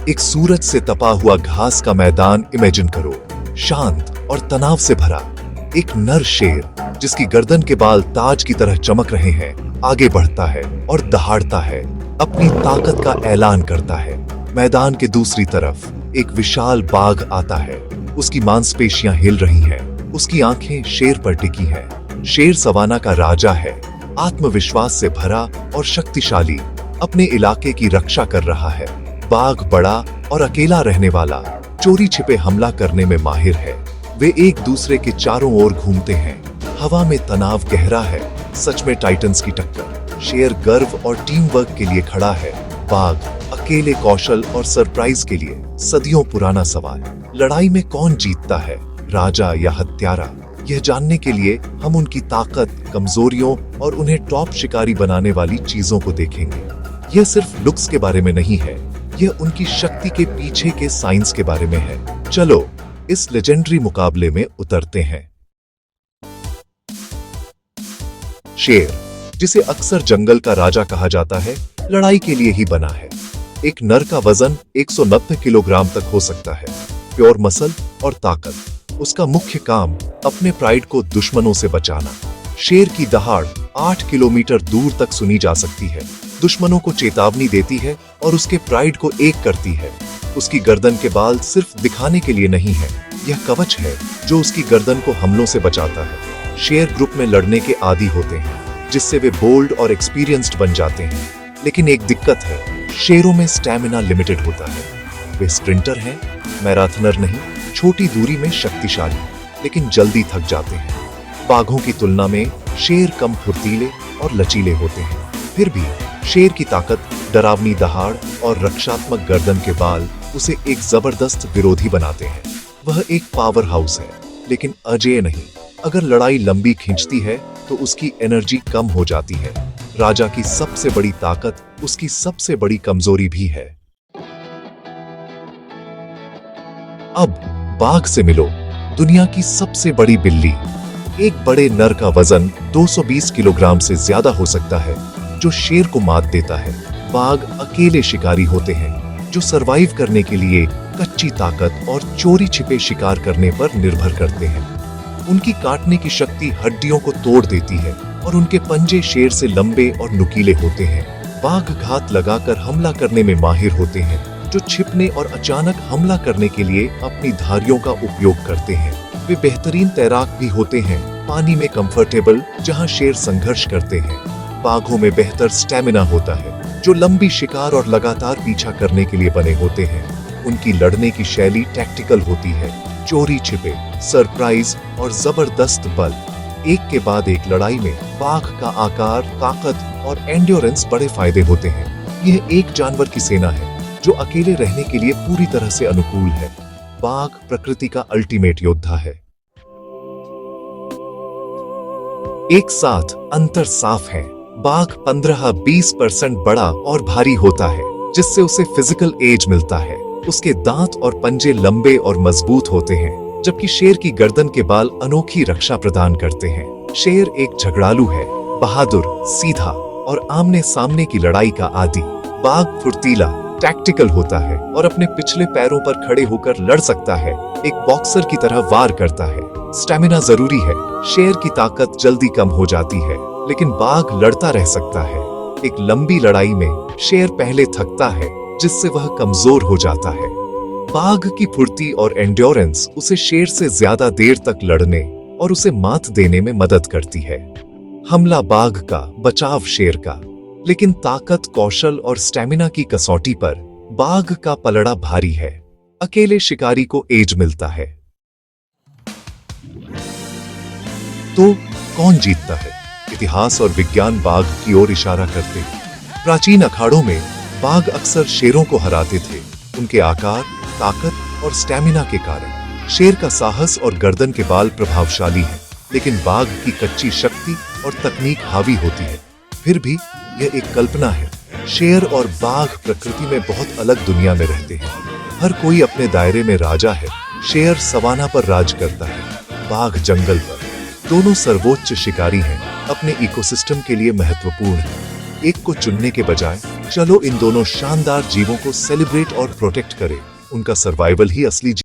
एक सूरज से तपा हुआ घास का मैदान इमेजिन करो, शांत और तनाव से भरा। एक नर शेर जिसकी गर्दन के बाल ताज की तरह चमक रहे हैं, आगे बढ़ता है और दहाड़ता है, अपनी ताकत का ऐलान करता है। मैदान के दूसरी तरफ एक विशाल बाघ आता है। उसकी मांसपेशियां हिल रही हैं, उसकी आंखें शेर पर टिकी हैं। शेर सवाना का राजा है, आत्मविश्वास से भरा और शक्तिशाली, अपने इलाके की रक्षा कर रहा है। बाघ बड़ा और अकेला रहने वाला, चोरी छिपे हमला करने में माहिर है। वे एक दूसरे के चारों ओर घूमते हैं। हवा में तनाव गहरा है, सच में टाइटन्स की टक्कर। शेर गर्व और टीम वर्क के लिए खड़ा है, बाघ अकेले कौशल और सरप्राइज के लिए। सदियों पुराना सवाल, लड़ाई में कौन जीतता है, राजा या हत्यारा? यह जानने के लिए हम उनकी ताकत, कमजोरियों और उन्हें टॉप शिकारी बनाने वाली चीजों को देखेंगे। यह सिर्फ लुक्स के बारे में नहीं है, यह उनकी शक्ति के पीछे के साइंस के बारे में है। चलो इस लेजेंडरी मुकाबले में उतरते हैं। शेर, जिसे अक्सर जंगल का राजा कहा जाता है, लड़ाई के लिए ही बना है। एक नर का वजन 190 किलोग्राम तक हो सकता है। प्योर मसल और ताकत। उसका मुख्य काम अपने प्राइड को दुश्मनों से बचाना। शेर की दहाड़ 8 किलोमीटर दूर तक सुनी जा सकती है, दुश्मनों को चेतावनी देती है और उसके प्राइड को एक करती है। उसकी गर्दन के बाल सिर्फ दिखाने के लिए नहीं है, यह कवच है जो उसकी गर्दन को हमलों से बचाता है। शेर ग्रुप में लड़ने के आदी होते हैं, जिससे वे बोल्ड और एक्सपीरियंस्ड बन जाते हैं। लेकिन एक दिक्कत है, शेरों में स्टैमिना लिमिटेड होता है। वे स्प्रिंटर हैं, मैराथनर नहीं। छोटी दूरी में शक्तिशाली, लेकिन जल्दी थक जाते हैं। बाघों की तुलना में शेर कम फुर्तीले और लचीले होते हैं। फिर भी शेर की ताकत, डरावनी दहाड़ और रक्षात्मक गर्दन के बाल उसे एक जबरदस्त विरोधी बनाते हैं। वह एक पावर हाउस है, लेकिन अजेय नहीं। अगर लड़ाई लंबी खींचती है तो उसकी एनर्जी कम हो जाती है। राजा की सबसे बड़ी ताकत उसकी सबसे बड़ी कमजोरी भी है। अब बाघ से मिलो, दुनिया की सबसे बड़ी बिल्ली। एक बड़े नर का वजन 220 किलोग्राम से ज्यादा हो सकता है, जो शेर को मात देता है। बाघ अकेले शिकारी होते हैं, जो सरवाइव करने के लिए कच्ची ताकत और चोरी छिपे शिकार करने पर निर्भर करते हैं। उनकी काटने की शक्ति हड्डियों को तोड़ देती है और उनके पंजे शेर से लंबे और नुकीले होते हैं। बाघ घात लगाकर हमला करने में माहिर होते हैं, जो छिपने और अचानक हमला करने के लिए अपनी धारियों का उपयोग करते हैं। वे बेहतरीन तैराक भी होते हैं, पानी में कंफर्टेबल, जहां शेर संघर्ष करते हैं। बाघों में बेहतर स्टैमिना होता है, जो लंबी शिकार और लगातार पीछा करने के लिए बने होते हैं। उनकी लड़ने की शैली टैक्टिकल होती है, चोरी छिपे, सरप्राइज और जबरदस्त बल। एक के बाद एक लड़ाई में बाघ का आकार, ताकत और एंड्योरेंस बड़े फायदे होते हैं। यह एक जानवर की सेना है जो अकेले रहने के लिए पूरी तरह से अनुकूल है। बाघ प्रकृति का अल्टीमेट योद्धा है। एक साथ अंतर साफ है। बाघ 15-20% बड़ा और भारी होता है, जिससे उसे फिजिकल एज मिलता है। उसके दांत और पंजे लंबे और मजबूत होते हैं, जबकि शेर की गर्दन के बाल अनोखी रक्षा प्रदान करते हैं। शेर एक झगड़ालू है, बहादुर, सीधा और आमने सामने की लड़ाई का आदी। बाघ फुर्तीला, टैक्टिकल होता है और अपने पिछले पैरों पर खड़े होकर लड़ सकता है, एक बॉक्सर की तरह वार करता है। स्टैमिना जरूरी है। शेर की ताकत जल्दी कम हो जाती है, लेकिन बाघ लड़ता रह सकता है। एक लंबी लड़ाई में शेर पहले थकता है, जिससे वह कमजोर हो जाता है। बाघ की फुर्ती और एंड्योरेंस उसे शेर से ज्यादा देर तक लड़ने और उसे मात देने में मदद करती है। हमला बाघ का, बचाव शेर का, लेकिन ताकत, कौशल और स्टैमिना की कसौटी पर बाघ का पलड़ा भारी है। अकेले शिकारी को एज मिलता है। तो कौन जीतता है? इतिहास और विज्ञान बाघ की ओर इशारा करते हैं। प्राचीन अखाड़ों में बाघ अक्सर शेरों को हराते थे, उनके आकार, ताकत और स्टैमिना के कारण। शेर का साहस और गर्दन के बाल प्रभावशाली हैं, लेकिन बाघ की कच्ची शक्ति और तकनीक हावी होती है। फिर भी यह एक कल्पना है। शेर और बाघ प्रकृति में बहुत अलग दुनिया में रहते हैं। हर कोई अपने दायरे में राजा है। शेर सवाना पर राज करता है, बाघ जंगल पर। दोनों सर्वोच्च शिकारी हैं, अपने इकोसिस्टम के लिए महत्वपूर्ण हैं। एक को चुनने के बजाय चलो इन दोनों शानदार जीवों को सेलिब्रेट और प्रोटेक्ट करें। उनका सर्वाइवल ही असली